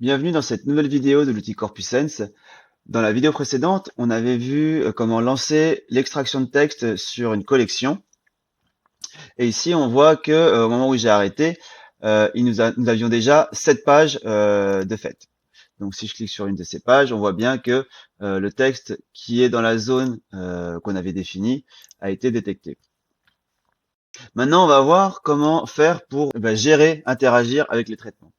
Bienvenue dans cette nouvelle vidéo de l'outil CorpusSense. Dans la vidéo précédente, on avait vu comment lancer l'extraction de texte sur une collection. Et ici, on voit que au moment où j'ai arrêté, nous avions déjà 7 pages de fait. Donc, si je clique sur une de ces pages, on voit bien que le texte qui est dans la zone qu'on avait définie a été détecté. Maintenant, on va voir comment faire pour gérer, interagir avec les traitements.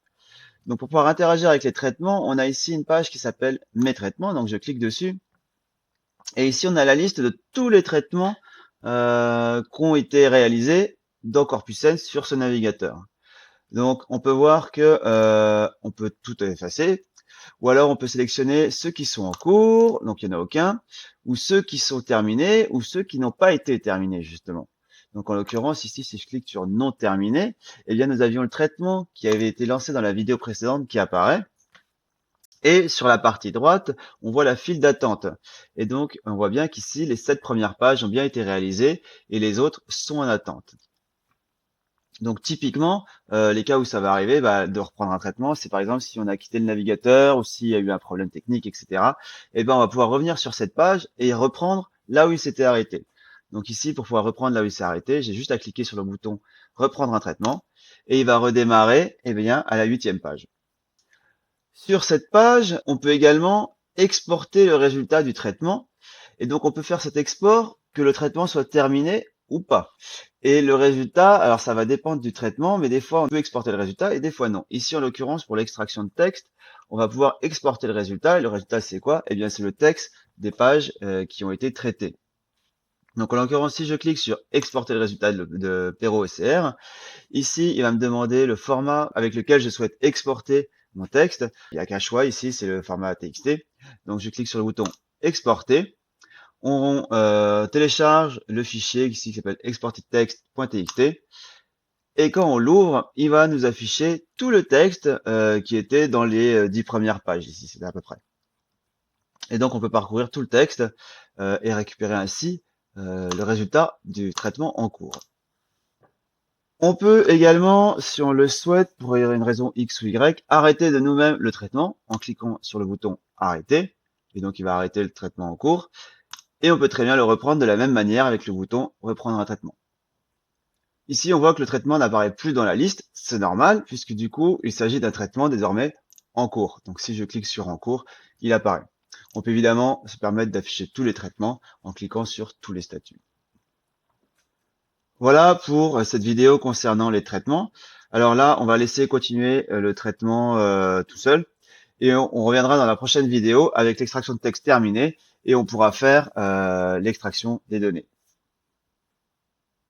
Donc, pour pouvoir interagir avec les traitements, on a ici une page qui s'appelle Mes traitements. Donc, je clique dessus. Et ici, on a la liste de tous les traitements qui ont été réalisés dans CorpusSense sur ce navigateur. Donc, on peut voir que on peut tout effacer, ou alors on peut sélectionner ceux qui sont en cours, donc il n'y en a aucun, ou ceux qui sont terminés, ou ceux qui n'ont pas été terminés, justement. Donc, en l'occurrence, ici, si je clique sur non terminé, eh bien, nous avions le traitement qui avait été lancé dans la vidéo précédente qui apparaît. Et sur la partie droite, on voit la file d'attente. Et donc, on voit bien qu'ici, les 7 premières pages ont bien été réalisées et les autres sont en attente. Donc, typiquement, les cas où ça va arriver de reprendre un traitement, c'est par exemple si on a quitté le navigateur ou s'il y a eu un problème technique, etc. Et ben, on va pouvoir revenir sur cette page et reprendre là où il s'était arrêté. Donc ici, pour pouvoir reprendre là où il s'est arrêté, j'ai juste à cliquer sur le bouton reprendre un traitement et il va redémarrer bien, à la 8e page. Sur cette page, on peut également exporter le résultat du traitement. Et donc, on peut faire cet export que le traitement soit terminé ou pas. Et le résultat, alors ça va dépendre du traitement, mais des fois, on peut exporter le résultat et des fois non. Ici, en l'occurrence, pour l'extraction de texte, on va pouvoir exporter le résultat. Et le résultat, c'est quoi? Eh bien, c'est le texte des pages qui ont été traitées. Donc, en l'occurrence, si je clique sur exporter le résultat de Pero SCR, ici, il va me demander le format avec lequel je souhaite exporter mon texte. Il n'y a qu'un choix ici, c'est le format TXT. Donc, je clique sur le bouton exporter. On télécharge le fichier ici qui s'appelle exportedtext.txt. Et quand on l'ouvre, il va nous afficher tout le texte qui était dans les 10 premières pages ici, c'est à peu près. Et donc, on peut parcourir tout le texte et récupérer ainsi le résultat du traitement en cours. On peut également, si on le souhaite, pour une raison X ou Y, arrêter de nous-mêmes le traitement en cliquant sur le bouton arrêter. Et donc, il va arrêter le traitement en cours. Et on peut très bien le reprendre de la même manière avec le bouton reprendre un traitement. Ici, on voit que le traitement n'apparaît plus dans la liste. C'est normal, puisque du coup, il s'agit d'un traitement désormais en cours. Donc, si je clique sur en cours, il apparaît. On peut évidemment se permettre d'afficher tous les traitements en cliquant sur tous les statuts. Voilà pour cette vidéo concernant les traitements. Alors là, on va laisser continuer le traitement tout seul et on reviendra dans la prochaine vidéo avec l'extraction de texte terminée et on pourra faire l'extraction des données.